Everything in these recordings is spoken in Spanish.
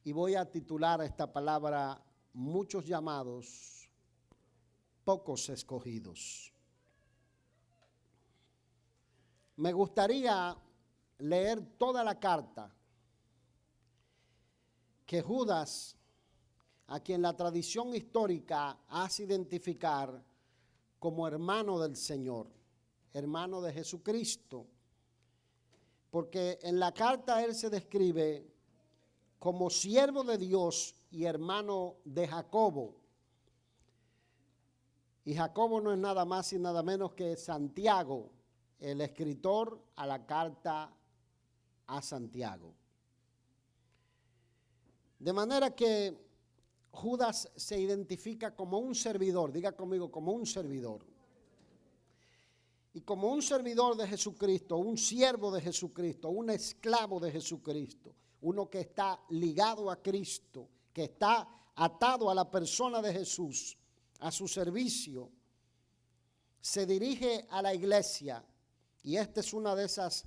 y voy a titular esta palabra: muchos llamados, pocos escogidos. Me gustaría leer toda la carta que Judas, a quien la tradición histórica hace identificar como hermano del Señor, hermano de Jesucristo, porque en la carta él se describe como siervo de Dios y hermano de Jacobo. Y Jacobo no es nada más y nada menos que Santiago, el escritor a la carta a Santiago. De manera que Judas se identifica como un servidor, diga conmigo, como un servidor. Y como un servidor de Jesucristo, un siervo de Jesucristo, un esclavo de Jesucristo, uno que está ligado a Cristo, que está atado a la persona de Jesús, a su servicio, se dirige a la iglesia. Y esta es una de esas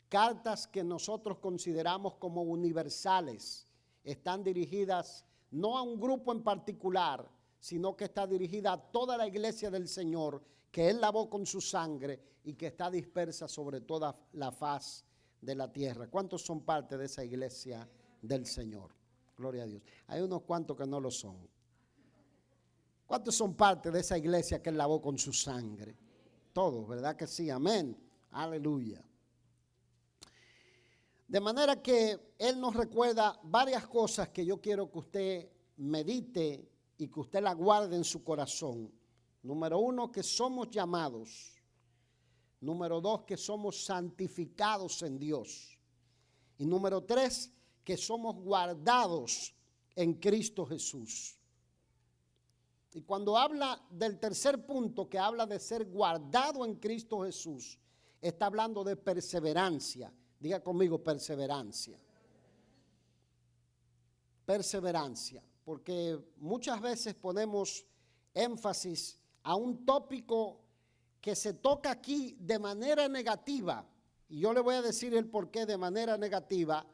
cartas que nosotros consideramos como universales. Están dirigidas no a un grupo en particular, sino que está dirigida a toda la iglesia del Señor, que Él lavó con su sangre y que está dispersa sobre toda la faz de la tierra. ¿Cuántos son parte de esa iglesia del Señor? Gloria a Dios. Hay unos cuantos que no lo son. ¿Cuántos son parte de esa iglesia que Él lavó con su sangre? Todos, ¿verdad que sí? Amén. Aleluya. De manera que Él nos recuerda varias cosas que yo quiero que usted medite y que usted la guarde en su corazón. Número uno, que somos llamados. Número dos, que somos santificados en Dios. Y número tres, que somos guardados en Cristo Jesús. Y cuando habla del tercer punto, que habla de ser guardado en Cristo Jesús, está hablando de perseverancia. Diga conmigo, perseverancia. Perseverancia, porque muchas veces ponemos énfasis a un tópico que se toca aquí de manera negativa. Y yo le voy a decir el porqué de manera negativa,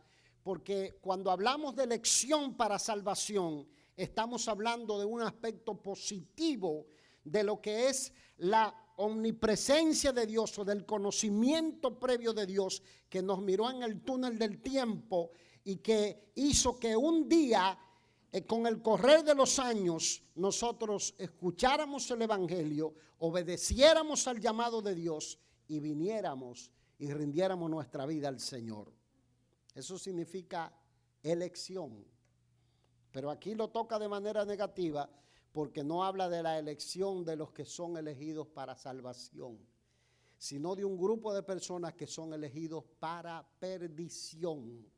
porque cuando hablamos de elección para salvación, estamos hablando de un aspecto positivo de lo que es la omnipresencia de Dios o del conocimiento previo de Dios, que nos miró en el túnel del tiempo y que hizo que un día, con el correr de los años, nosotros escucháramos el evangelio, obedeciéramos al llamado de Dios y viniéramos y rindiéramos nuestra vida al Señor. Eso significa elección. Pero aquí lo toca de manera negativa, porque no habla de la elección de los que son elegidos para salvación, sino de un grupo de personas que son elegidos para perdición.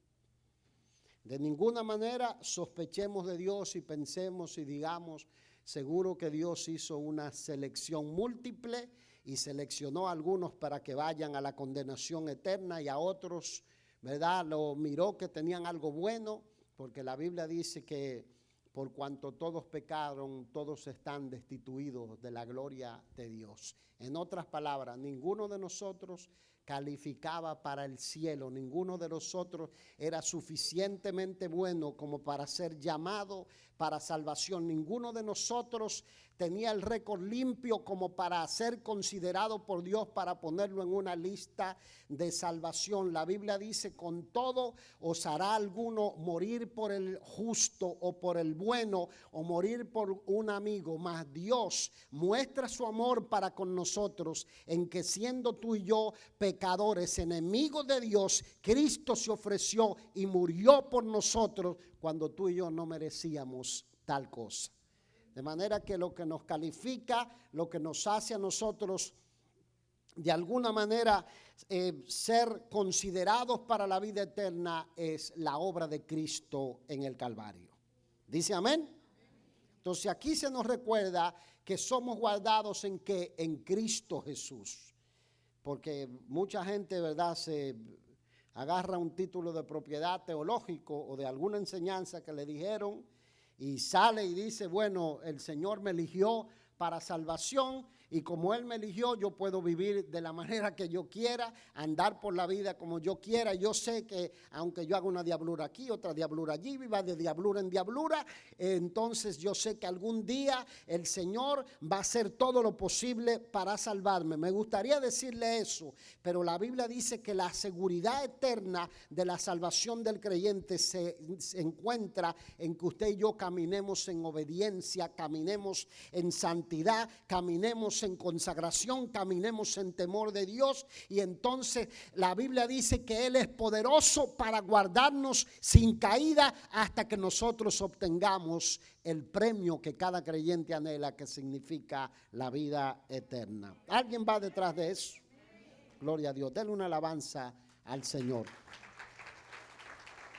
De ninguna manera sospechemos de Dios y pensemos y digamos, seguro que Dios hizo una selección múltiple y seleccionó a algunos para que vayan a la condenación eterna y a otros, ¿verdad?, lo miró que tenían algo bueno, porque la Biblia dice que por cuanto todos pecaron, todos están destituidos de la gloria de Dios. En otras palabras, ninguno de nosotros calificaba para el cielo, ninguno de nosotros era suficientemente bueno como para ser llamado para salvación, ninguno de nosotros tenía el récord limpio como para ser considerado por Dios para ponerlo en una lista de salvación. La Biblia dice, con todo os hará alguno morir por el justo o por el bueno o morir por un amigo, mas Dios muestra su amor para con nosotros en que siendo tú y yo pecadores, enemigos de Dios, Cristo se ofreció y murió por nosotros cuando tú y yo no merecíamos tal cosa. De manera que lo que nos califica, lo que nos hace a nosotros de alguna manera ser considerados para la vida eterna es la obra de Cristo en el Calvario. ¿Dice amén? Entonces aquí se nos recuerda que somos guardados en ¿qué? En Cristo Jesús. Porque mucha gente, ¿verdad?, se agarra un título de propiedad teológico o de alguna enseñanza que le dijeron y sale y dice, bueno, el Señor me eligió para salvación y como Él me eligió, yo puedo vivir de la manera que yo quiera, andar por la vida como yo quiera. Yo sé que aunque yo haga una diablura aquí, otra diablura allí, viva de diablura en diablura, entonces yo sé que algún día el Señor va a hacer todo lo posible para salvarme. Me gustaría decirle eso, pero la Biblia dice que la seguridad eterna de la salvación del creyente se encuentra en que usted y yo caminemos en obediencia, caminemos en santidad, caminemos en consagración, caminemos en temor de Dios. Y entonces la Biblia dice que Él es poderoso para guardarnos sin caída hasta que nosotros obtengamos el premio que cada creyente anhela, que significa la vida eterna. ¿Alguien va detrás de eso? Gloria a Dios. Denle una alabanza al Señor.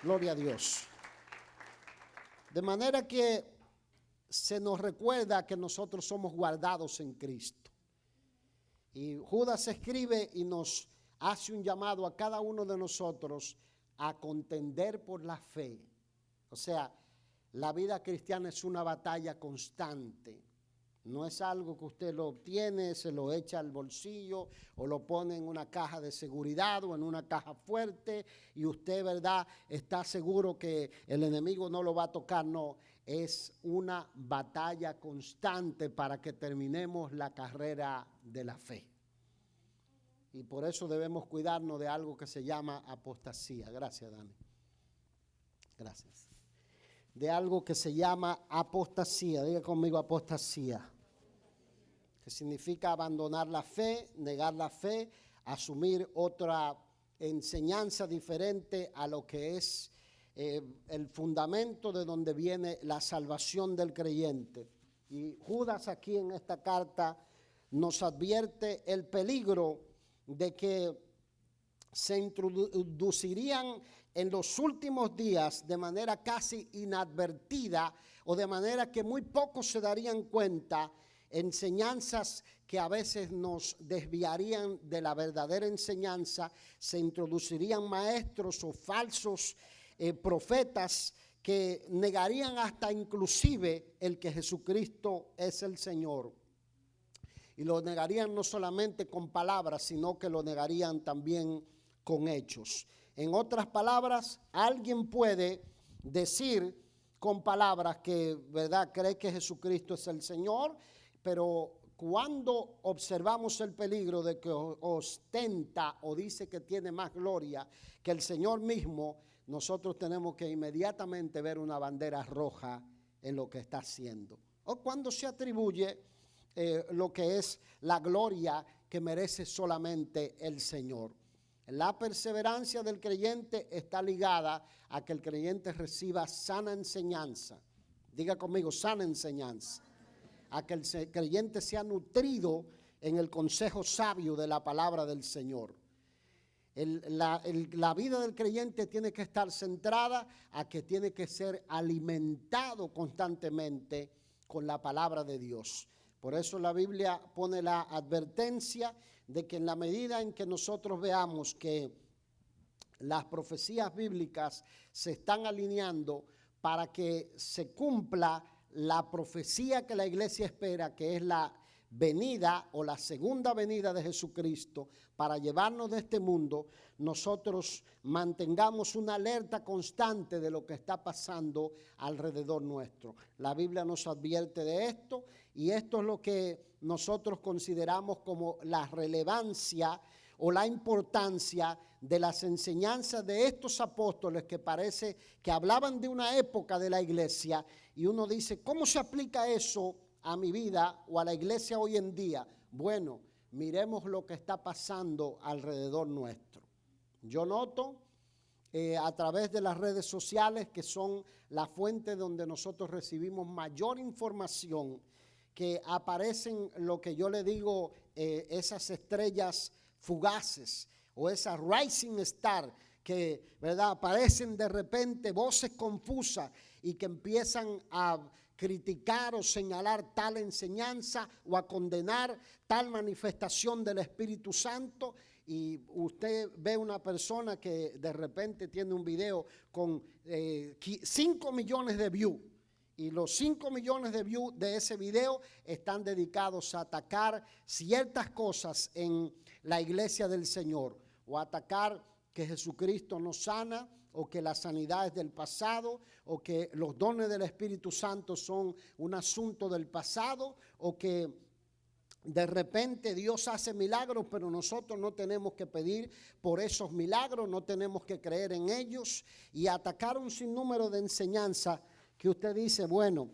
Gloria a Dios. De manera que se nos recuerda que nosotros somos guardados en Cristo. Y Judas escribe y nos hace un llamado a cada uno de nosotros a contender por la fe. O sea, la vida cristiana es una batalla constante. No es algo que usted lo obtiene, se lo echa al bolsillo o lo pone en una caja de seguridad o en una caja fuerte y usted, ¿verdad?, está seguro que el enemigo no lo va a tocar. No, es una batalla constante para que terminemos la carrera de la fe. Y por eso debemos cuidarnos de algo que se llama apostasía. Gracias, Dani. Gracias. De algo que se llama apostasía. Diga conmigo apostasía. Que significa abandonar la fe, negar la fe, asumir otra enseñanza diferente a lo que es el fundamento de donde viene la salvación del creyente. Y Judas aquí en esta carta nos advierte el peligro de que se introducirían en los últimos días de manera casi inadvertida o de manera que muy pocos se darían cuenta, enseñanzas que a veces nos desviarían de la verdadera enseñanza. Se introducirían maestros o falsos profetas que negarían hasta inclusive el que Jesucristo es el Señor. Y lo negarían no solamente con palabras, sino que lo negarían también con hechos. En otras palabras, alguien puede decir con palabras que, ¿verdad?, cree que Jesucristo es el Señor, pero cuando observamos el peligro de que ostenta o dice que tiene más gloria que el Señor mismo, nosotros tenemos que inmediatamente ver una bandera roja en lo que está haciendo. O cuando se atribuye lo que es la gloria que merece solamente el Señor. La perseverancia del creyente está ligada a que el creyente reciba sana enseñanza. Diga conmigo, sana enseñanza. A que el creyente sea nutrido en el consejo sabio de la palabra del Señor. La vida del creyente tiene que estar centrada a que tiene que ser alimentado constantemente con la palabra de Dios. Por eso la Biblia pone la advertencia de que en la medida en que nosotros veamos que las profecías bíblicas se están alineando para que se cumpla la profecía que la iglesia espera, que es la venida o la segunda venida de Jesucristo para llevarnos de este mundo, nosotros mantengamos una alerta constante de lo que está pasando alrededor nuestro. La Biblia nos advierte de esto y esto es lo que nosotros consideramos como la relevancia o la importancia de las enseñanzas de estos apóstoles que parece que hablaban de una época de la iglesia y uno dice, ¿cómo se aplica eso a mi vida o a la iglesia hoy en día? Bueno, miremos lo que está pasando alrededor nuestro. Yo noto a través de las redes sociales, que son la fuente donde nosotros recibimos mayor información, que aparecen lo que yo le digo, esas estrellas fugaces o esas rising star que, ¿verdad?, aparecen de repente, voces confusas y que empiezan a criticar o señalar tal enseñanza o a condenar tal manifestación del Espíritu Santo. Y usted ve una persona que de repente tiene un video con 5 millones de views Y los 5 millones de views de ese video están dedicados a atacar ciertas cosas en la iglesia del Señor, o a atacar que Jesucristo nos sana, o que la sanidad es del pasado, o que los dones del Espíritu Santo son un asunto del pasado, o que de repente Dios hace milagros, pero nosotros no tenemos que pedir por esos milagros, no tenemos que creer en ellos, y atacar un sinnúmero de enseñanzas que usted dice, bueno,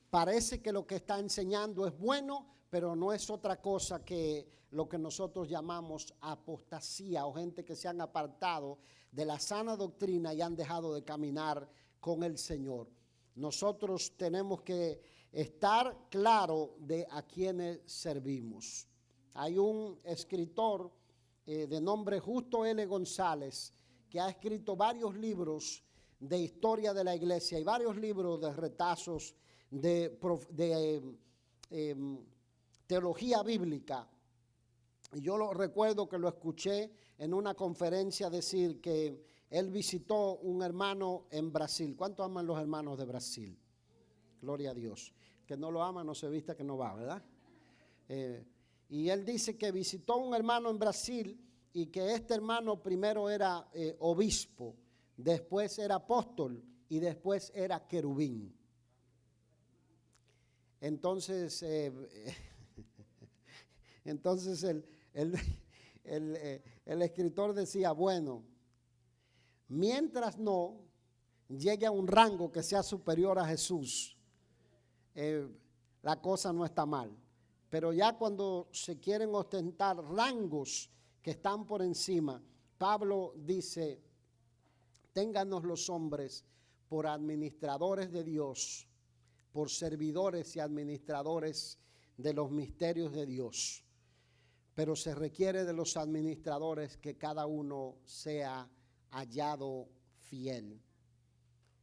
parece que lo que está enseñando es bueno, pero no es otra cosa que lo que nosotros llamamos apostasía, o gente que se han apartado de la sana doctrina y han dejado de caminar con el Señor. Nosotros tenemos que estar claro de a quienes servimos. Hay un escritor de nombre Justo L. González que ha escrito varios libros de historia de la iglesia y varios libros de retazos de teología bíblica. Y yo recuerdo que lo escuché en una conferencia decir que él visitó un hermano en Brasil. ¿Cuánto aman los hermanos de Brasil? Gloria a Dios. Que no lo ama no se vista que no va, ¿verdad? Y él dice que visitó un hermano en Brasil y que este hermano primero era obispo, después era apóstol y después era querubín. Entonces, el escritor decía, bueno, mientras no llegue a un rango que sea superior a Jesús, la cosa no está mal. Pero ya cuando se quieren ostentar rangos que están por encima, Pablo dice, ténganos los hombres por administradores de Dios, por servidores y administradores de los misterios de Dios. Pero se requiere de los administradores que cada uno sea hallado fiel.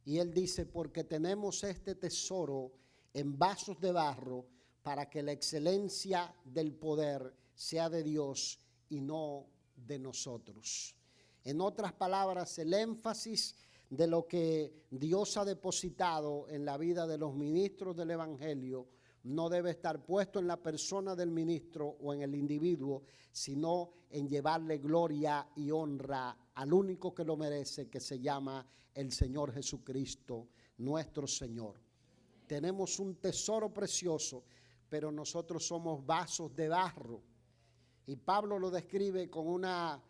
Y él dice, porque tenemos este tesoro en vasos de barro para que la excelencia del poder sea de Dios y no de nosotros. En otras palabras, el énfasis de lo que Dios ha depositado en la vida de los ministros del Evangelio no debe estar puesto en la persona del ministro o en el individuo, sino en llevarle gloria y honra al único que lo merece, que se llama el Señor Jesucristo, nuestro Señor. Tenemos un tesoro precioso, pero nosotros somos vasos de barro. Y Pablo lo describe con una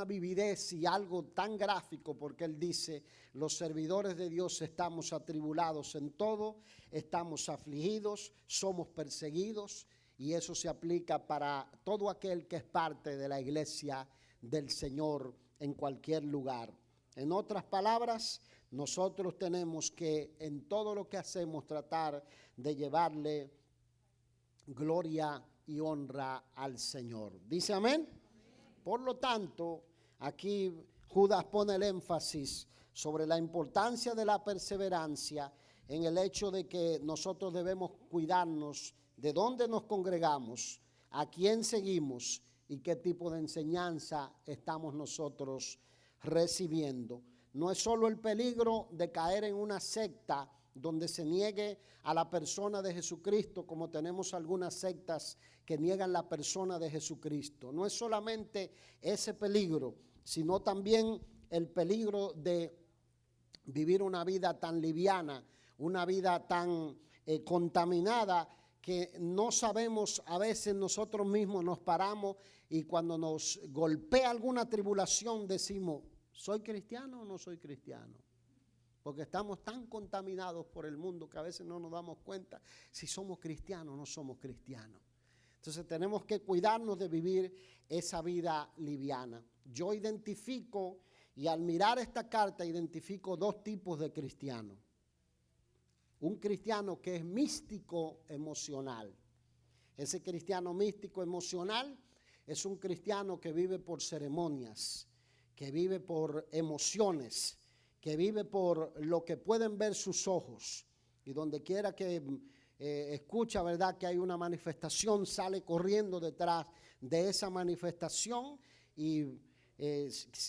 vividez y algo tan gráfico, porque él dice, los servidores de Dios estamos atribulados en todo, estamos afligidos, somos perseguidos, y eso se aplica para todo aquel que es parte de la iglesia del Señor en cualquier lugar. En otras palabras, nosotros tenemos que en todo lo que hacemos tratar de llevarle gloria y honra al Señor. ¿Dice amén? Por lo tanto, aquí Judas pone el énfasis sobre la importancia de la perseverancia en el hecho de que nosotros debemos cuidarnos de dónde nos congregamos, a quién seguimos y qué tipo de enseñanza estamos nosotros recibiendo. No es solo el peligro de caer en una secta donde se niegue a la persona de Jesucristo, como tenemos algunas sectas que niegan la persona de Jesucristo. No es solamente ese peligro, sino también el peligro de vivir una vida tan liviana, una vida tan contaminada, que no sabemos, a veces nosotros mismos nos paramos y cuando nos golpea alguna tribulación decimos, ¿soy cristiano o no soy cristiano? Porque estamos tan contaminados por el mundo que a veces no nos damos cuenta si somos cristianos o no somos cristianos. Entonces tenemos que cuidarnos de vivir esa vida liviana. Yo identifico, y al mirar esta carta identifico dos tipos de cristianos. Un cristiano que es místico emocional. Ese cristiano místico emocional es un cristiano que vive por ceremonias, que vive por emociones, que vive por lo que pueden ver sus ojos. Y donde quiera que escucha, ¿verdad?, que hay una manifestación, sale corriendo detrás de esa manifestación y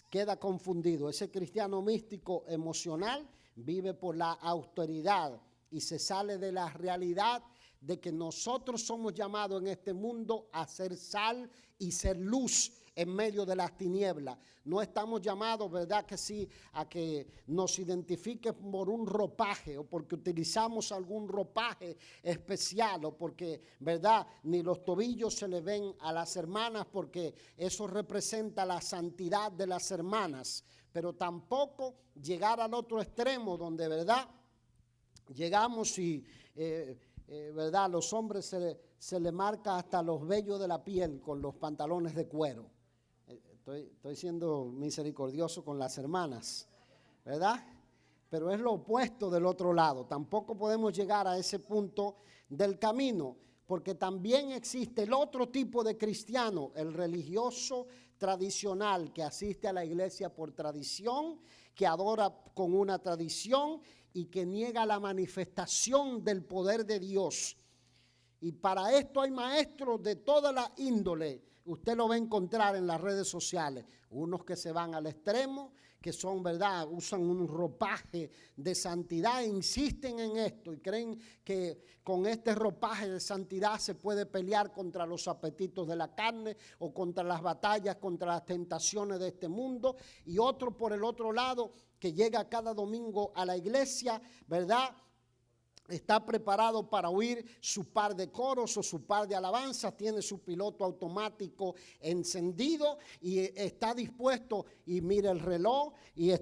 queda confundido. Ese cristiano místico emocional vive por la austeridad y se sale de la realidad de que nosotros somos llamados en este mundo a ser sal y ser luz en medio de las tinieblas. No estamos llamados, ¿verdad que sí?, a que nos identifiquen por un ropaje o porque utilizamos algún ropaje especial o porque, ¿verdad?, ni los tobillos se le ven a las hermanas porque eso representa la santidad de las hermanas. Pero tampoco llegar al otro extremo donde, ¿verdad?, llegamos y, ¿verdad?, a los hombres se le marca hasta los vellos de la piel con los pantalones de cuero. Estoy siendo misericordioso con las hermanas, ¿verdad? Pero es lo opuesto del otro lado. Tampoco podemos llegar a ese punto del camino, porque también existe el otro tipo de cristiano, el religioso tradicional, que asiste a la iglesia por tradición, que adora con una tradición y que niega la manifestación del poder de Dios. Y para esto hay maestros de toda la índole. Usted lo va a encontrar en las redes sociales. Unos que se van al extremo, que son, ¿verdad?, usan un ropaje de santidad e insisten en esto y creen que con este ropaje de santidad se puede pelear contra los apetitos de la carne o contra las batallas, contra las tentaciones de este mundo. Y otro por el otro lado que llega cada domingo a la iglesia, ¿verdad?, está preparado para oír su par de coros o su par de alabanzas, tiene su piloto automático encendido y está dispuesto y mira el reloj y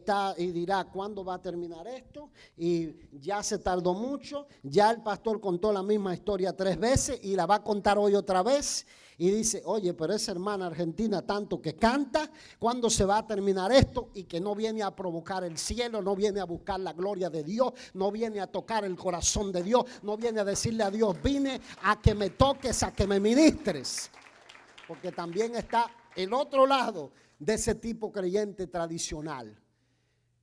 dirá ¿cuándo va a terminar esto? Y ya se tardó mucho, ya el pastor contó la misma historia 3 veces y la va a contar hoy otra vez. Y dice, oye, pero esa hermana argentina tanto que canta, ¿cuándo se va a terminar esto? Y que no viene a provocar el cielo, no viene a buscar la gloria de Dios, no viene a tocar el corazón de Dios, no viene a decirle a Dios, vine a que me toques, a que me ministres. Porque también está el otro lado de ese tipo creyente tradicional.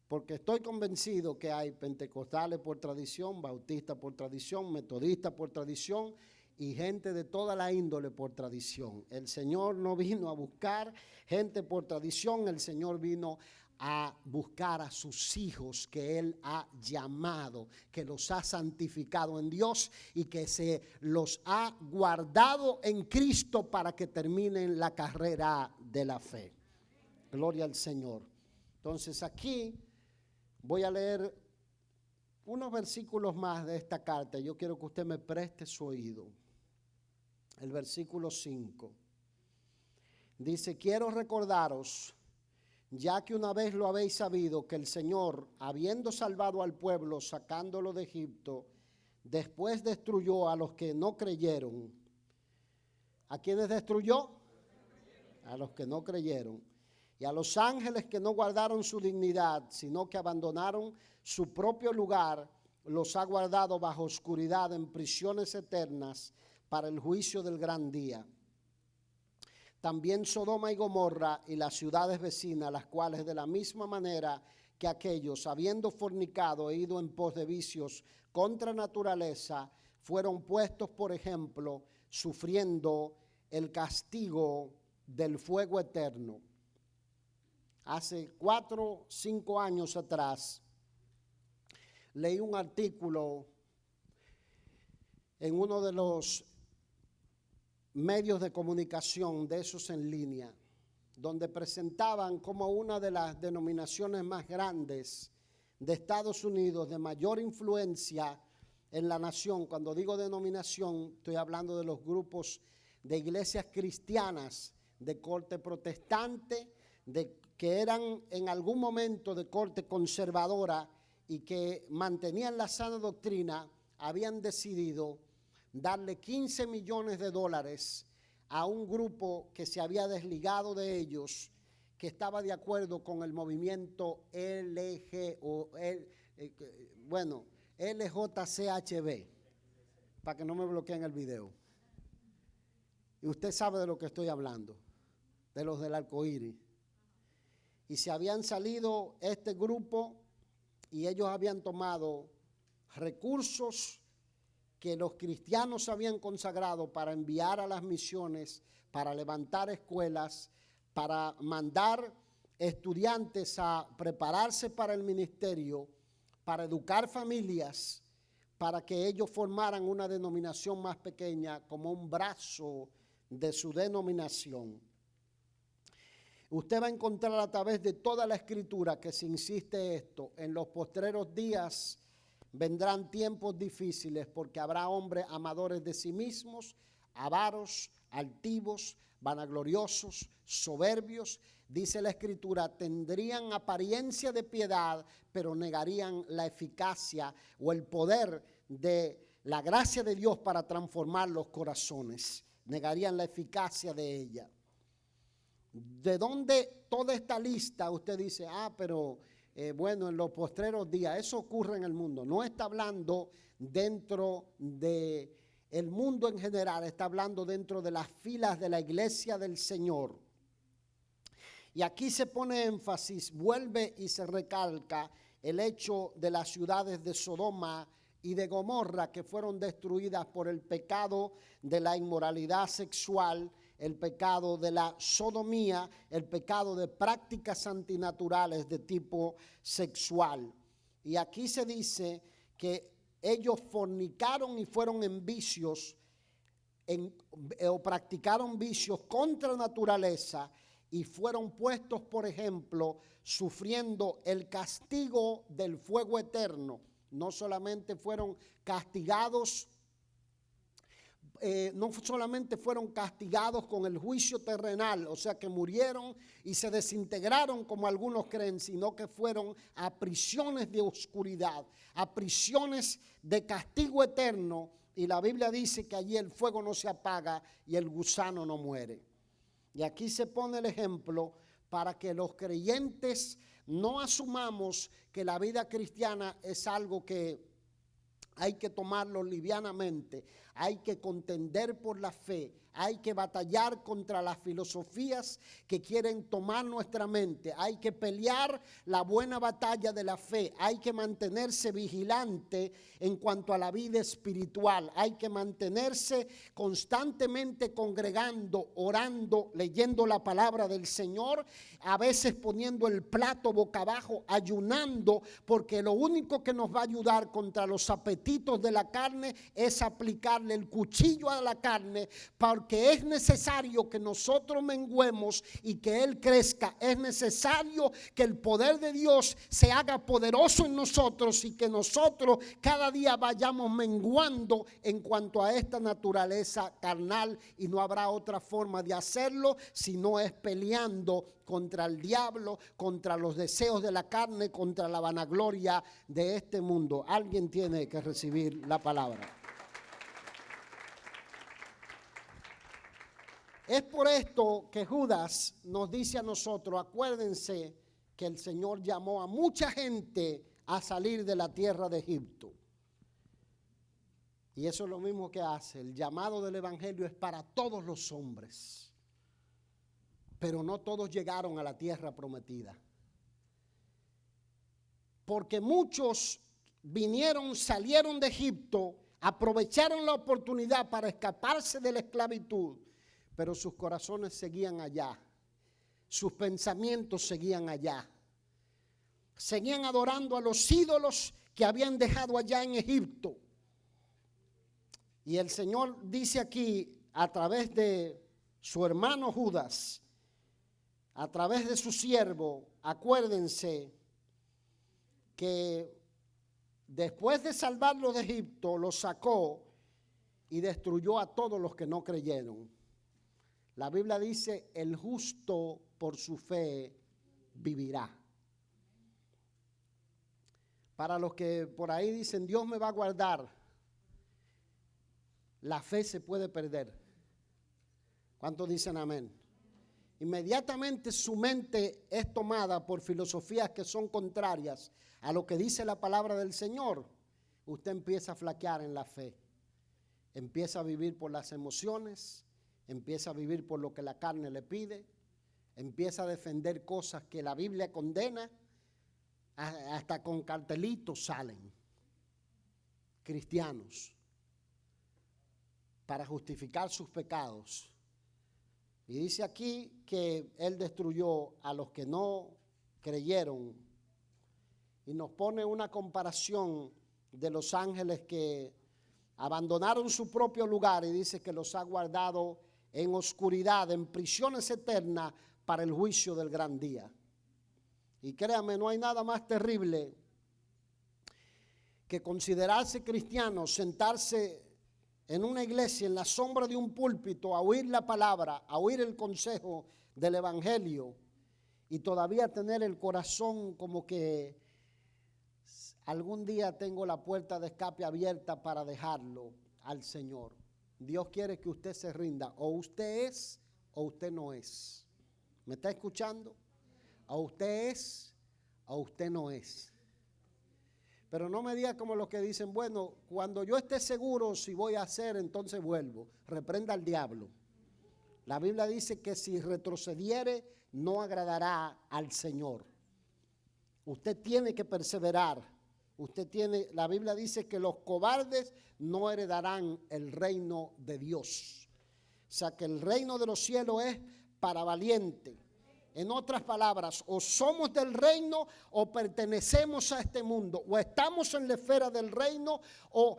Porque estoy convencido que hay pentecostales por tradición, bautistas por tradición, metodistas por tradición, y gente de toda la índole por tradición. El Señor no vino a buscar gente por tradición, el Señor vino a buscar a sus hijos que Él ha llamado, que los ha santificado en Dios y que se los ha guardado en Cristo para que terminen la carrera de la fe. Gloria al Señor. Entonces aquí voy a leer unos versículos más de esta carta. Yo quiero que usted me preste su oído. El versículo 5 dice, quiero recordaros, ya que una vez lo habéis sabido, que el Señor, habiendo salvado al pueblo, sacándolo de Egipto, después destruyó a los que no creyeron. ¿A quiénes destruyó? A los que no creyeron. Y a los ángeles que no guardaron su dignidad, sino que abandonaron su propio lugar, los ha guardado bajo oscuridad en prisiones eternas, para el juicio del gran día. También Sodoma y Gomorra y las ciudades vecinas, las cuales de la misma manera que aquellos, habiendo fornicado e ido en pos de vicios contra naturaleza, fueron puestos por ejemplo, sufriendo el castigo del fuego eterno. Hace 4 o 5 años atrás, leí un artículo en uno de los medios de comunicación de esos en línea, donde presentaban como una de las denominaciones más grandes de Estados Unidos, de mayor influencia en la nación. Cuando digo denominación, estoy hablando de los grupos de iglesias cristianas de corte protestante, que eran en algún momento de corte conservadora y que mantenían la sana doctrina, habían decidido darle $15 millones a un grupo que se había desligado de ellos, que estaba de acuerdo con el movimiento LJCHB, para que no me bloqueen el video. Y usted sabe de lo que estoy hablando, de los del arcoíris. Y se habían salido este grupo y ellos habían tomado recursos que los cristianos habían consagrado para enviar a las misiones, para levantar escuelas, para mandar estudiantes a prepararse para el ministerio, para educar familias, para que ellos formaran una denominación más pequeña como un brazo de su denominación. Usted va a encontrar a través de toda la Escritura que se insiste esto: en los postreros días vendrán tiempos difíciles, porque habrá hombres amadores de sí mismos, avaros, altivos, vanagloriosos, soberbios. Dice la Escritura, tendrían apariencia de piedad, pero negarían la eficacia o el poder de la gracia de Dios para transformar los corazones. Negarían la eficacia de ella. ¿De dónde toda esta lista? Usted dice, pero bueno, en los postreros días, eso ocurre en el mundo. No está hablando dentro de el mundo en general, está hablando dentro de las filas de la iglesia del Señor. Y aquí se pone énfasis, vuelve y se recalca el hecho de las ciudades de Sodoma y de Gomorra, que fueron destruidas por el pecado de la inmoralidad sexual, el pecado de la sodomía, el pecado de prácticas antinaturales de tipo sexual. Y aquí se dice que ellos fornicaron y fueron en vicios, o practicaron vicios contra naturaleza, y fueron puestos, por ejemplo, sufriendo el castigo del fuego eterno. No solamente fueron castigados, con el juicio terrenal, o sea que murieron y se desintegraron como algunos creen, sino que fueron a prisiones de oscuridad, a prisiones de castigo eterno, y la Biblia dice que allí el fuego no se apaga y el gusano no muere. Y aquí se pone el ejemplo para que los creyentes no asumamos que la vida cristiana es algo que hay que tomarlo livianamente, hay que contender por la fe, hay que batallar contra las filosofías que quieren tomar nuestra mente, hay que pelear la buena batalla de la fe, hay que mantenerse vigilante en cuanto a la vida espiritual, hay que mantenerse constantemente congregando, orando, leyendo la palabra del Señor, a veces poniendo el plato boca abajo, ayunando, porque lo único que nos va a ayudar contra los apetitos de la carne es aplicarle el cuchillo a la carne, porque es necesario que nosotros menguemos y que Él crezca. Es necesario que el poder de Dios se haga poderoso en nosotros y que nosotros cada día vayamos menguando en cuanto a esta naturaleza carnal, y no habrá otra forma de hacerlo si no es peleando contra el diablo, contra los deseos de la carne, contra la vanagloria de este mundo. Alguien tiene que recibir la palabra. Es por esto que Judas nos dice a nosotros, acuérdense que el Señor llamó a mucha gente a salir de la tierra de Egipto. Y eso es lo mismo que hace. El llamado del Evangelio es para todos los hombres. Pero no todos llegaron a la tierra prometida. Porque muchos salieron de Egipto, aprovecharon la oportunidad para escaparse de la esclavitud, pero sus corazones seguían allá, sus pensamientos seguían allá. Seguían adorando a los ídolos que habían dejado allá en Egipto. Y el Señor dice aquí, a través de su hermano Judas, a través de su siervo, acuérdense que después de salvarlo de Egipto, lo sacó y destruyó a todos los que no creyeron. La Biblia dice, el justo por su fe vivirá. Para los que por ahí dicen, Dios me va a guardar, la fe se puede perder. ¿Cuántos dicen amén? Inmediatamente su mente es tomada por filosofías que son contrarias a lo que dice la palabra del Señor. Usted empieza a flaquear en la fe. Empieza a vivir por las emociones, empieza a vivir por lo que la carne le pide, empieza a defender cosas que la Biblia condena, hasta con cartelitos salen cristianos para justificar sus pecados. Y dice aquí que Él destruyó a los que no creyeron. Y nos pone una comparación de los ángeles que abandonaron su propio lugar y dice que los ha guardado en oscuridad, en prisiones eternas para el juicio del gran día. Y créame, no hay nada más terrible que considerarse cristiano, sentarse en una iglesia, en la sombra de un púlpito, a oír la palabra, a oír el consejo del evangelio y todavía tener el corazón como que algún día tengo la puerta de escape abierta para dejarlo al Señor. Dios quiere que usted se rinda. O usted es o usted no es. ¿Me está escuchando? O usted es o usted no es. Pero no me diga como los que dicen, bueno, cuando yo esté seguro si voy a hacer, entonces vuelvo. Reprenda al diablo. La Biblia dice que si retrocediere, no agradará al Señor. Usted tiene que perseverar. La Biblia dice que los cobardes no heredarán el reino de Dios. O sea que el reino de los cielos es para valientes. En otras palabras, o somos del reino o pertenecemos a este mundo, o estamos en la esfera del reino o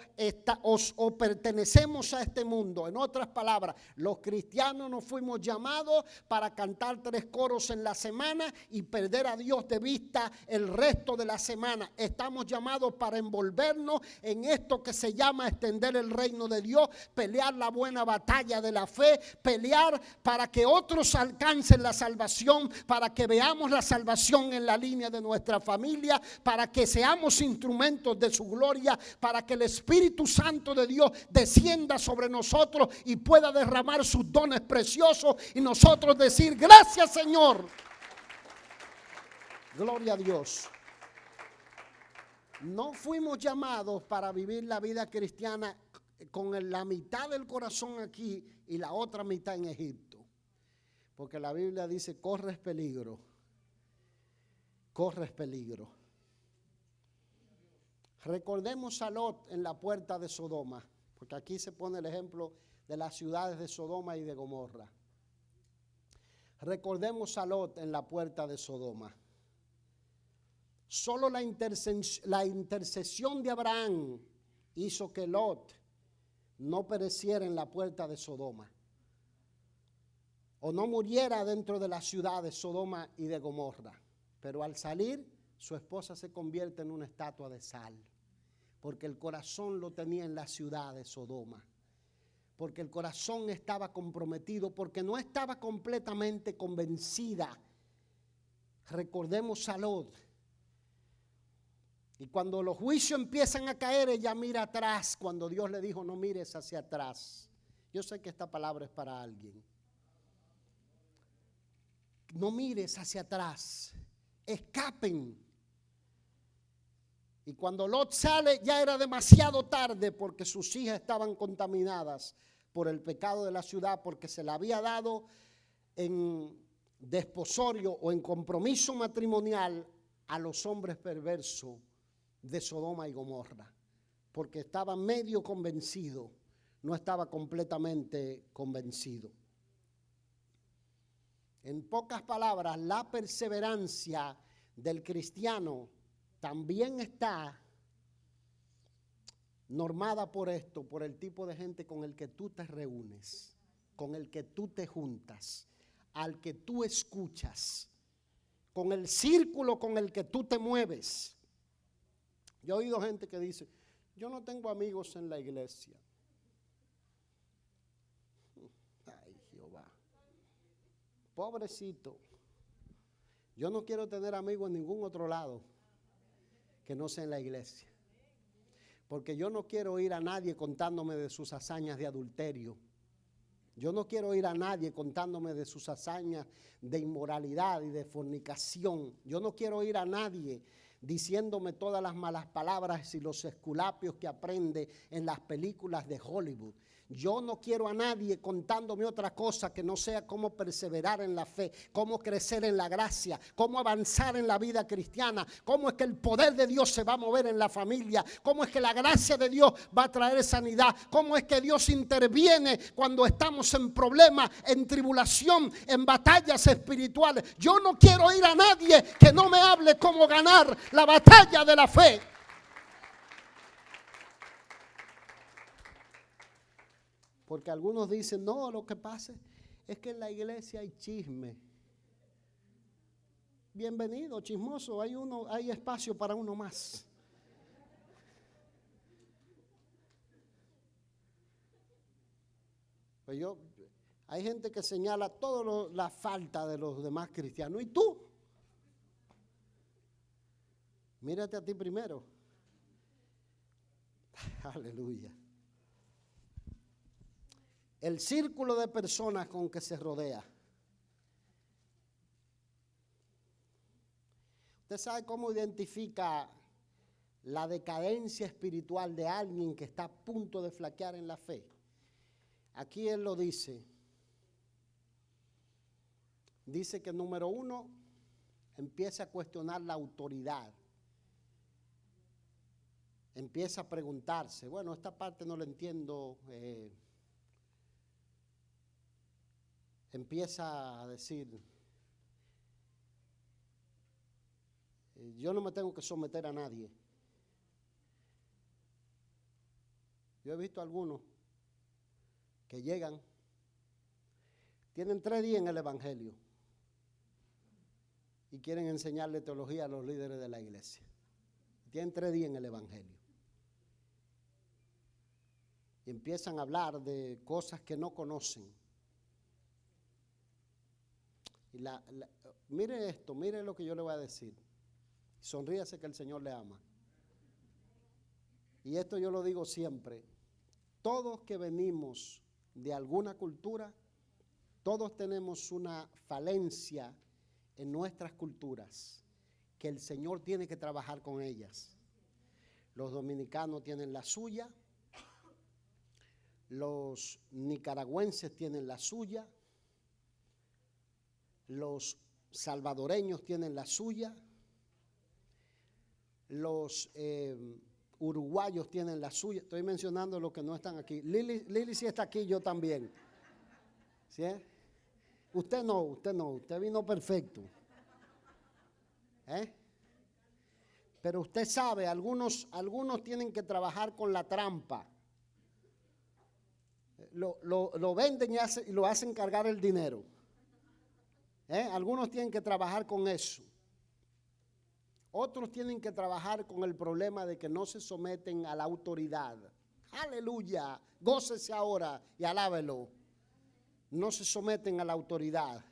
pertenecemos a este mundo. En otras palabras, los cristianos no fuimos llamados para cantar 3 coros en la semana y perder a Dios de vista el resto de la semana. Estamos llamados para envolvernos en esto que se llama extender el reino de Dios, pelear la buena batalla de la fe, pelear para que otros alcancen la salvación, para que veamos la salvación en la línea de nuestra familia, para que seamos instrumentos de su gloria, para que el Espíritu Santo de Dios descienda sobre nosotros y pueda derramar sus dones preciosos y nosotros decir gracias, Señor. Gloria a Dios. No fuimos llamados para vivir la vida cristiana con la mitad del corazón aquí y la otra mitad en Egipto. Porque la Biblia dice, corres peligro. Corres peligro. Recordemos a Lot en la puerta de Sodoma. Porque aquí se pone el ejemplo de las ciudades de Sodoma y de Gomorra. Recordemos a Lot en la puerta de Sodoma. Solo la intercesión de Abraham hizo que Lot no pereciera en la puerta de Sodoma, o no muriera dentro de la ciudad de Sodoma y de Gomorra. Pero al salir, su esposa se convierte en una estatua de sal, porque el corazón lo tenía en la ciudad de Sodoma, porque el corazón estaba comprometido, porque no estaba completamente convencida. Recordemos a Lot. Y cuando los juicios empiezan a caer, ella mira atrás, cuando Dios le dijo, no mires hacia atrás. Yo sé que esta palabra es para alguien. No mires hacia atrás, escapen. Y cuando Lot sale ya era demasiado tarde, porque sus hijas estaban contaminadas por el pecado de la ciudad, porque se la había dado en desposorio o en compromiso matrimonial a los hombres perversos de Sodoma y Gomorra, porque estaba medio convencido, no estaba completamente convencido. En pocas palabras, la perseverancia del cristiano también está normada por esto, por el tipo de gente con el que tú te reúnes, con el que tú te juntas, al que tú escuchas, con el círculo con el que tú te mueves. Yo he oído gente que dice, yo no tengo amigos en la iglesia. Ay, Jehová. Pobrecito. Yo no quiero tener amigos en ningún otro lado que no sea en la iglesia. Porque yo no quiero oír a nadie contándome de sus hazañas de adulterio. Yo no quiero oír a nadie contándome de sus hazañas de inmoralidad y de fornicación. Yo no quiero oír a nadie diciéndome todas las malas palabras y los esculapios que aprende en las películas de Hollywood. Yo no quiero a nadie contándome otra cosa que no sea cómo perseverar en la fe, cómo crecer en la gracia, cómo avanzar en la vida cristiana, cómo es que el poder de Dios se va a mover en la familia, cómo es que la gracia de Dios va a traer sanidad, cómo es que Dios interviene cuando estamos en problemas, en tribulación, en batallas espirituales. Yo no quiero oír a nadie que no me hable cómo ganar la batalla de la fe. Porque algunos dicen, no, lo que pasa es que en la iglesia hay chisme. Bienvenido, chismoso, hay espacio para uno más. Pues hay gente que señala toda la falta de los demás cristianos. ¿Y tú? Mírate a ti primero. Aleluya. El círculo de personas con que se rodea. ¿Usted sabe cómo identifica la decadencia espiritual de alguien que está a punto de flaquear en la fe? Aquí él lo dice. Dice que número 1, empieza a cuestionar la autoridad. Empieza a preguntarse, bueno, esta parte no la entiendo. Empieza a decir, yo no me tengo que someter a nadie. Yo he visto algunos que llegan, tienen 3 días en el evangelio y quieren enseñarle teología a los líderes de la iglesia. Tienen 3 días en el evangelio y empiezan a hablar de cosas que no conocen. Y mire esto, mire lo que yo le voy a decir. Sonríase que el Señor le ama. Y esto yo lo digo siempre. Todos que venimos de alguna cultura, todos tenemos una falencia en nuestras culturas que el Señor tiene que trabajar con ellas. Los dominicanos tienen la suya, los nicaragüenses tienen la suya, los salvadoreños tienen la suya, los uruguayos tienen la suya. Estoy mencionando los que no están aquí. Lili sí está aquí, yo también. ¿Sí? Usted no, usted vino perfecto. Pero usted sabe, algunos tienen que trabajar con la trampa. Lo venden y lo hacen cargar el dinero. Algunos tienen que trabajar con eso. Otros tienen que trabajar con el problema de que no se someten a la autoridad. Aleluya, gócese ahora y alábelo. No se someten a la autoridad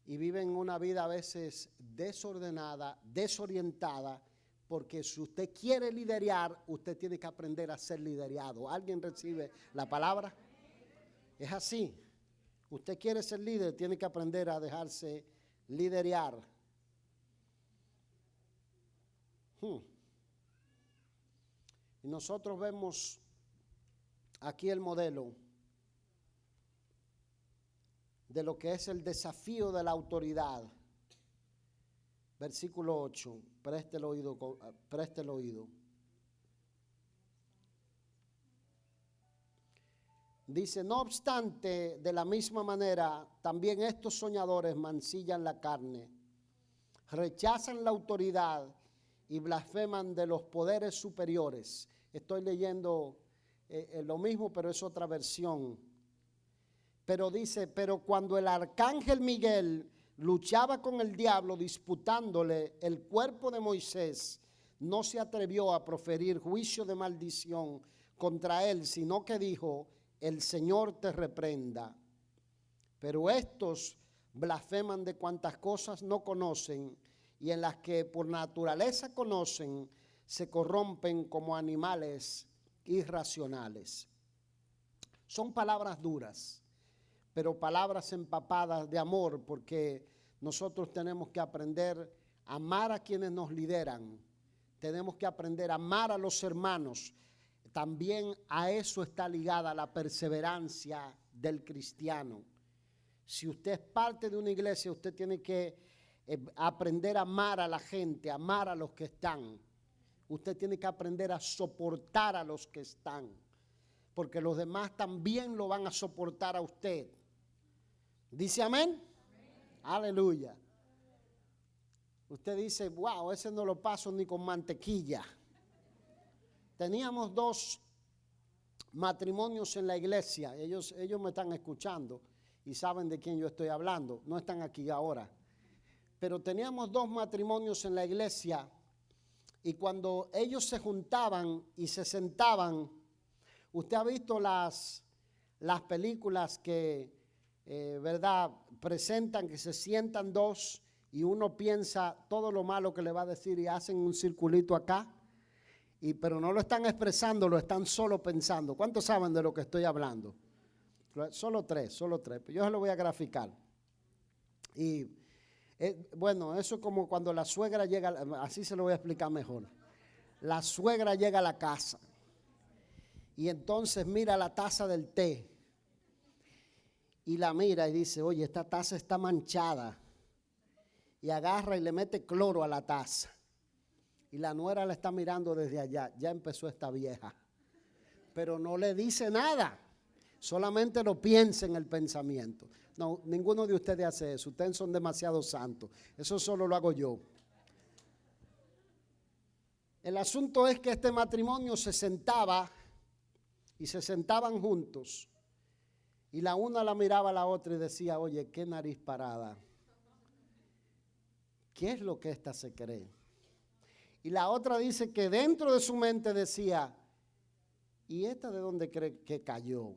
y viven una vida a veces desordenada, desorientada, porque si usted quiere liderar, usted tiene que aprender a ser liderado. ¿Alguien recibe la palabra? Es así. Usted quiere ser líder, tiene que aprender a dejarse liderar. Y nosotros vemos aquí el modelo de lo que es el desafío de la autoridad. Versículo 8, preste el oído. Dice, no obstante, de la misma manera, también estos soñadores mancillan la carne, rechazan la autoridad y blasfeman de los poderes superiores. Estoy leyendo lo mismo, pero es otra versión. Pero dice, pero cuando el arcángel Miguel luchaba con el diablo disputándole el cuerpo de Moisés, no se atrevió a proferir juicio de maldición contra él, sino que dijo, el Señor te reprenda. Pero estos blasfeman de cuantas cosas no conocen y en las que por naturaleza conocen, se corrompen como animales irracionales. Son palabras duras, pero palabras empapadas de amor, porque nosotros tenemos que aprender a amar a quienes nos lideran. Tenemos que aprender a amar a los hermanos. también a eso está ligada la perseverancia del cristiano. Si usted es parte de una iglesia, usted tiene que aprender a amar a la gente, amar a los que están. Usted tiene que aprender a soportar a los que están, porque los demás también lo van a soportar a usted. ¿Dice amén? Aleluya. Usted dice, wow, ese no lo paso ni con mantequilla. Teníamos 2 matrimonios en la iglesia. Ellos me están escuchando y saben de quién yo estoy hablando. No están aquí ahora. Pero teníamos 2 matrimonios en la iglesia y cuando ellos se juntaban y se sentaban, usted ha visto las películas que, ¿verdad?, presentan que se sientan 2 y uno piensa todo lo malo que le va a decir y hacen un circulito acá, pero no lo están expresando, lo están solo pensando. ¿Cuántos saben de lo que estoy hablando? Solo 3. Yo se lo voy a graficar. Y bueno, eso es como cuando la suegra llega, así se lo voy a explicar mejor. La suegra llega a la casa y entonces mira la taza del té y la mira y dice, oye, esta taza está manchada. Y agarra y le mete cloro a la taza. Y la nuera la está mirando desde allá. Ya empezó esta vieja. Pero no le dice nada. Solamente lo piensa en el pensamiento. No, ninguno de ustedes hace eso. Ustedes son demasiado santos. Eso solo lo hago yo. El asunto es que este matrimonio se sentaba y se sentaban juntos. Y la una la miraba a la otra y decía, oye, qué nariz parada. ¿Qué es lo que esta se cree? Y la otra dice que dentro de su mente decía, ¿y esta de dónde cree que cayó?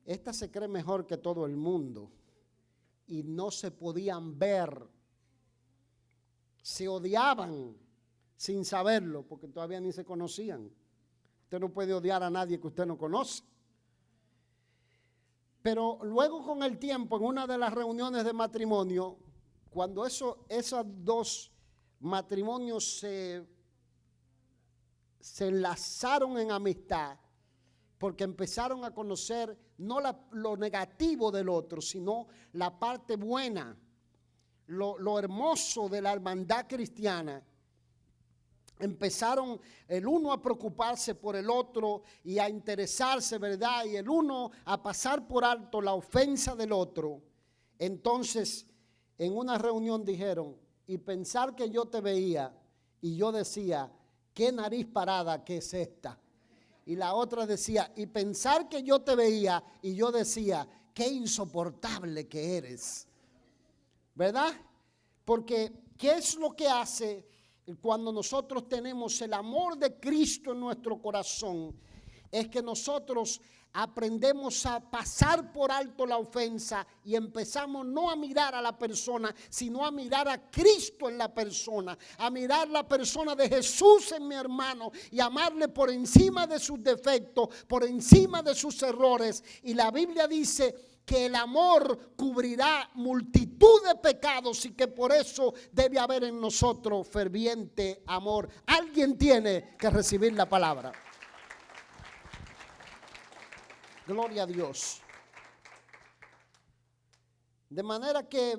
Esta se cree mejor que todo el mundo. Y no se podían ver. Se odiaban sin saberlo, porque todavía ni se conocían. Usted no puede odiar a nadie que usted no conoce. Pero luego con el tiempo, en una de las reuniones de matrimonio, cuando esos 2 matrimonios se enlazaron en amistad, porque empezaron a conocer no lo negativo del otro, sino la parte buena, lo hermoso de la hermandad cristiana. Empezaron el uno a preocuparse por el otro y a interesarse, ¿verdad? Y el uno a pasar por alto la ofensa del otro. Entonces, en una reunión dijeron, y pensar que yo te veía y yo decía, qué nariz parada que es esta. Y la otra decía, y pensar que yo te veía y yo decía, qué insoportable que eres. ¿Verdad? Porque, ¿qué es lo que hace cuando nosotros tenemos el amor de Cristo en nuestro corazón? Es que nosotros aprendemos a pasar por alto la ofensa y empezamos no a mirar a la persona, sino a mirar a Cristo en la persona, a mirar la persona de Jesús en mi hermano y amarle por encima de sus defectos, por encima de sus errores. Y la Biblia dice que el amor cubrirá multitud de pecados y que por eso debe haber en nosotros ferviente amor. Alguien tiene que recibir la palabra. Gloria a Dios. De manera que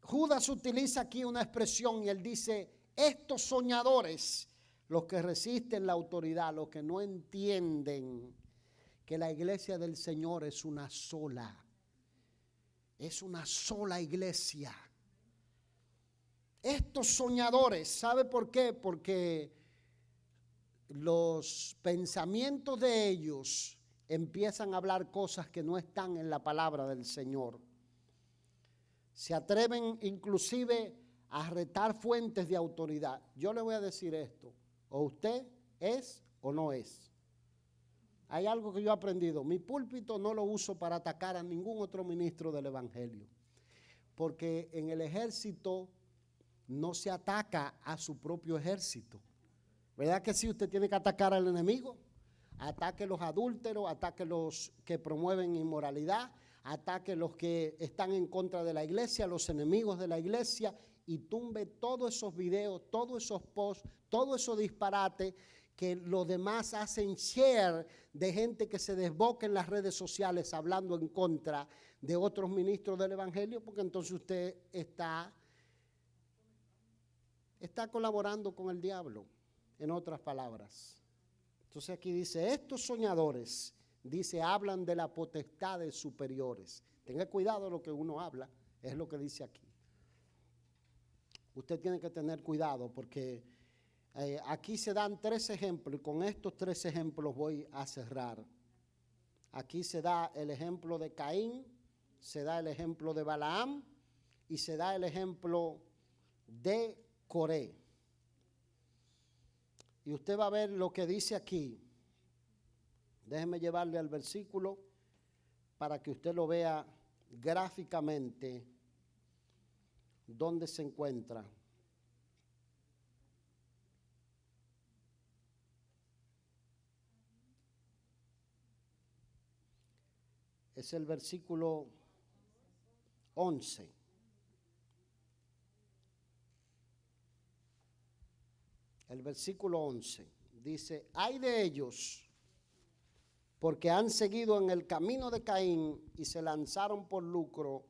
Judas utiliza aquí una expresión y él dice, estos soñadores, los que resisten la autoridad, los que no entienden que la iglesia del Señor es una sola iglesia. Estos soñadores, ¿sabe por qué? Porque los pensamientos de ellos empiezan a hablar cosas que no están en la palabra del Señor. Se atreven inclusive a retar fuentes de autoridad. Yo le voy a decir esto, o usted es o no es. Hay algo que yo he aprendido, mi púlpito no lo uso para atacar a ningún otro ministro del evangelio, porque en el ejército no se ataca a su propio ejército. ¿Verdad que sí? Usted tiene que atacar al enemigo. Ataque los adúlteros, ataque los que promueven inmoralidad, ataque los que están en contra de la iglesia, los enemigos de la iglesia, y tumbe todos esos videos, todos esos posts, todo esos disparates que los demás hacen share de gente que se desboca en las redes sociales hablando en contra de otros ministros del evangelio, porque entonces usted está colaborando con el diablo, en otras palabras. Entonces aquí dice, estos soñadores, dice, hablan de las potestades superiores. Tenga cuidado de lo que uno habla, es lo que dice aquí. Usted tiene que tener cuidado porque aquí se dan 3 ejemplos y con estos 3 ejemplos voy a cerrar. Aquí se da el ejemplo de Caín, se da el ejemplo de Balaam y se da el ejemplo de Coré. Y usted va a ver lo que dice aquí. Déjeme llevarle al versículo para que usted lo vea gráficamente dónde se encuentra. Es el versículo 11. El versículo 11 dice, ay de ellos, porque han seguido en el camino de Caín y se lanzaron por lucro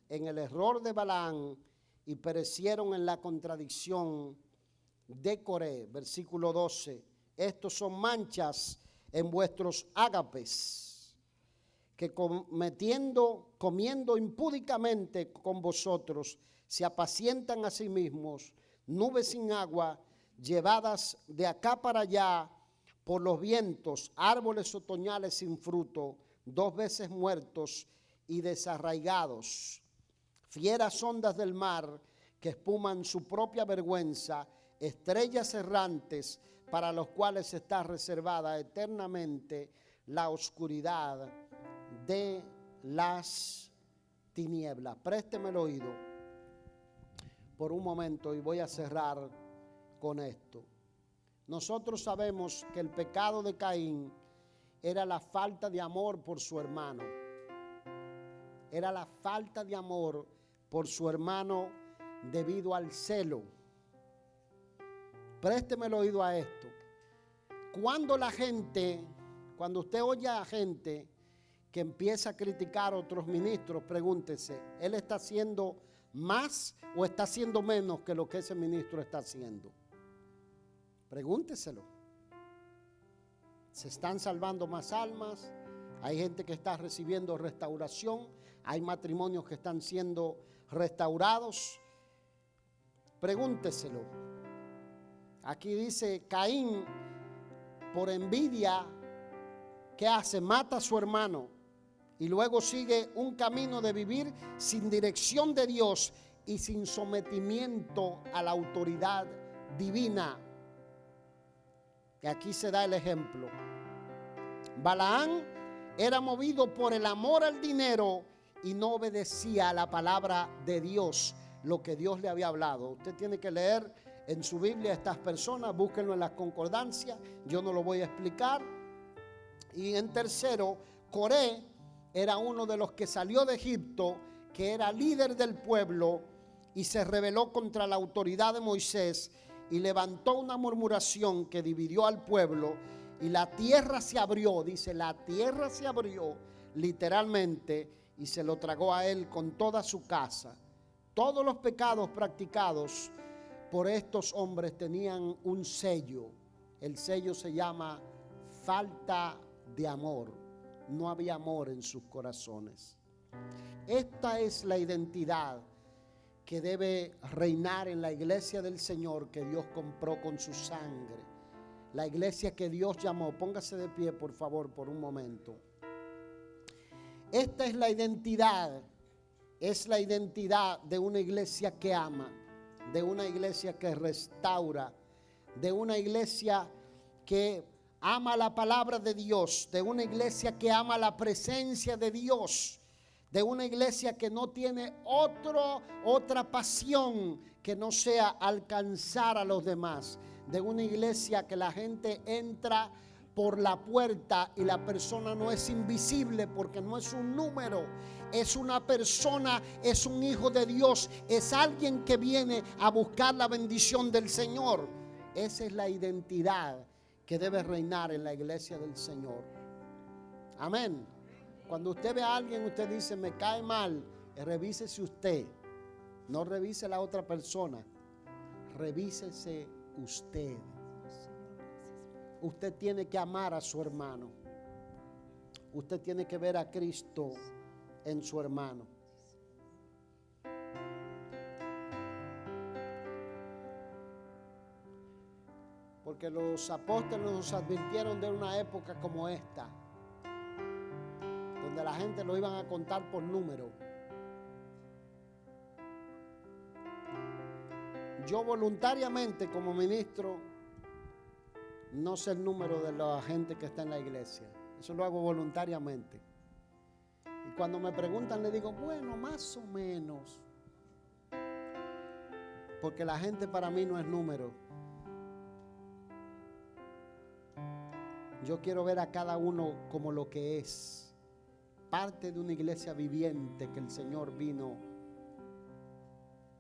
en el error de Balaam y perecieron en la contradicción de Coré. Versículo 12, estos son manchas en vuestros ágapes, que comiendo impúdicamente con vosotros, se apacientan a sí mismos, nubes sin agua, llevadas de acá para allá por los vientos, árboles otoñales sin fruto, 2 veces muertos y desarraigados, fieras ondas del mar que espuman su propia vergüenza, estrellas errantes para los cuales está reservada eternamente la oscuridad de las tinieblas. Présteme el oído por un momento y voy a cerrar con esto. Nosotros sabemos que el pecado de Caín era la falta de amor por su hermano. Era la falta de amor por su hermano debido al celo. Présteme el oído a esto. Cuando usted oye a gente que empieza a criticar a otros ministros, pregúntese, ¿él está haciendo más o está haciendo menos que lo que ese ministro está haciendo? Pregúnteselo. ¿Se están salvando más almas? Hay gente que está recibiendo restauración. Hay matrimonios que están siendo restaurados. Pregúnteselo. Aquí dice Caín, por envidia, ¿qué hace? Mata a su hermano. Y luego sigue un camino de vivir sin dirección de Dios y sin sometimiento a la autoridad divina. Y aquí se da el ejemplo. Balaam era movido por el amor al dinero y no obedecía a la palabra de Dios, lo que Dios le había hablado. Usted tiene que leer en su Biblia a estas personas, búsquenlo en las concordancias, yo no lo voy a explicar. Y en tercero, Coré era uno de los que salió de Egipto, que era líder del pueblo y se rebeló contra la autoridad de Moisés y levantó una murmuración que dividió al pueblo y la tierra se abrió, dice, la tierra se abrió literalmente y se lo tragó a él con toda su casa. Todos los pecados practicados por estos hombres tenían un sello. El sello se llama falta de amor. No había amor en sus corazones. Esta es la identidad que debe reinar en la iglesia del Señor que Dios compró con su sangre. La iglesia que Dios llamó. Póngase de pie, por favor, por un momento. Esta es la identidad de una iglesia que ama, de una iglesia que restaura, de una iglesia que ama la palabra de Dios, de una iglesia que ama la presencia de Dios, de una iglesia que no tiene otra pasión que no sea alcanzar a los demás, de una iglesia que la gente entra por la puerta y la persona no es invisible porque no es un número, es una persona, es un hijo de Dios, es alguien que viene a buscar la bendición del Señor. Esa es la identidad que debe reinar en la iglesia del Señor. Amén. Cuando usted ve a alguien, usted dice, me cae mal, revísese usted. No revise la otra persona, revísese usted. Usted tiene que amar a su hermano. Usted tiene que ver a Cristo en su hermano. Porque los apóstoles nos advirtieron de una época como esta, donde la gente lo iban a contar por número. Yo voluntariamente como ministro no sé el número de la gente que está en la iglesia. Eso lo hago voluntariamente. Y cuando me preguntan le digo, bueno, más o menos. Porque la gente para mí no es número. Yo quiero ver a cada uno como lo que es. Parte de una iglesia viviente que el Señor vino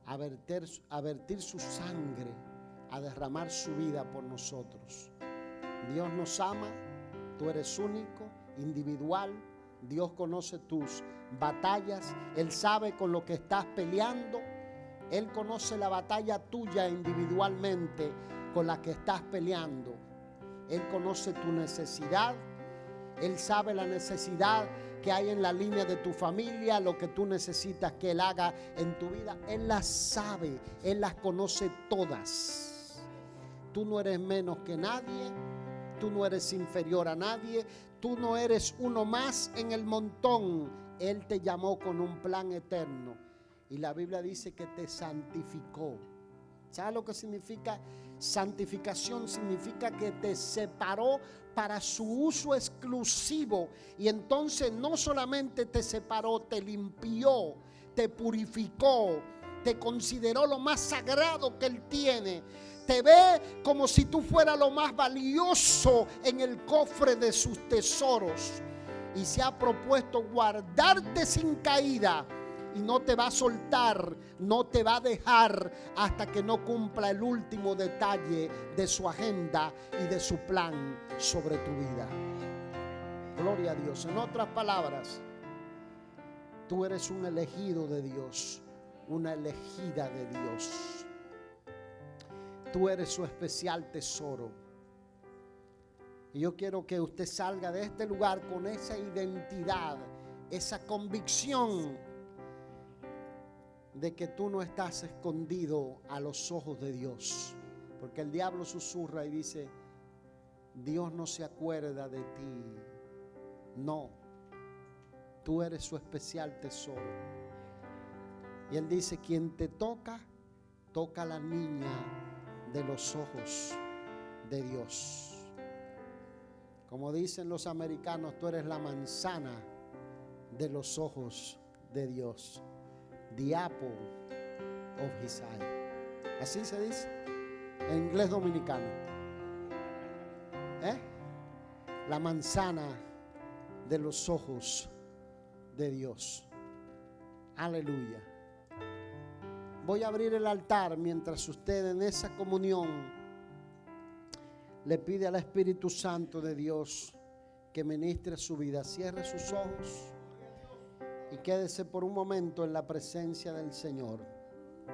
a vertir su sangre, a derramar su vida por nosotros. Dios nos ama, tú eres único, individual. Dios conoce tus batallas, Él sabe con lo que estás peleando. Él conoce la batalla tuya individualmente con la que estás peleando. Él conoce tu necesidad, Él sabe la necesidad que hay en la línea de tu familia, lo que tú necesitas que Él haga en tu vida. Él las sabe, Él las conoce todas. Tú no eres menos que nadie, tú no eres inferior a nadie, tú no eres uno más en el montón. Él te llamó con un plan eterno y la Biblia dice que te santificó. ¿Sabes lo que significa? Santificación significa que te separó para su uso exclusivo. Y entonces no solamente te separó, te limpió, te purificó, te consideró lo más sagrado que Él tiene. Te ve como si tú fueras lo más valioso en el cofre de sus tesoros. Y se ha propuesto guardarte sin caída. Y no te va a soltar, no te va a dejar hasta que no cumpla el último detalle de su agenda y de su plan sobre tu vida. Gloria a Dios. En otras palabras, tú eres un elegido de Dios, una elegida de Dios. Tú eres su especial tesoro. Y yo quiero que usted salga de este lugar con esa identidad, esa convicción de que tú no estás escondido a los ojos de Dios. Porque el diablo susurra y dice, Dios no se acuerda de ti. No, tú eres su especial tesoro. Y Él dice, quien te toca, toca a la niña de los ojos de Dios. Como dicen los americanos, tú eres la manzana de los ojos de Dios. The apple of his eye. Así se dice en inglés dominicano. La manzana de los ojos de Dios. Aleluya. Voy a abrir el altar mientras usted en esa comunión le pide al Espíritu Santo de Dios que ministre su vida. Cierre sus ojos y quédese por un momento en la presencia del Señor.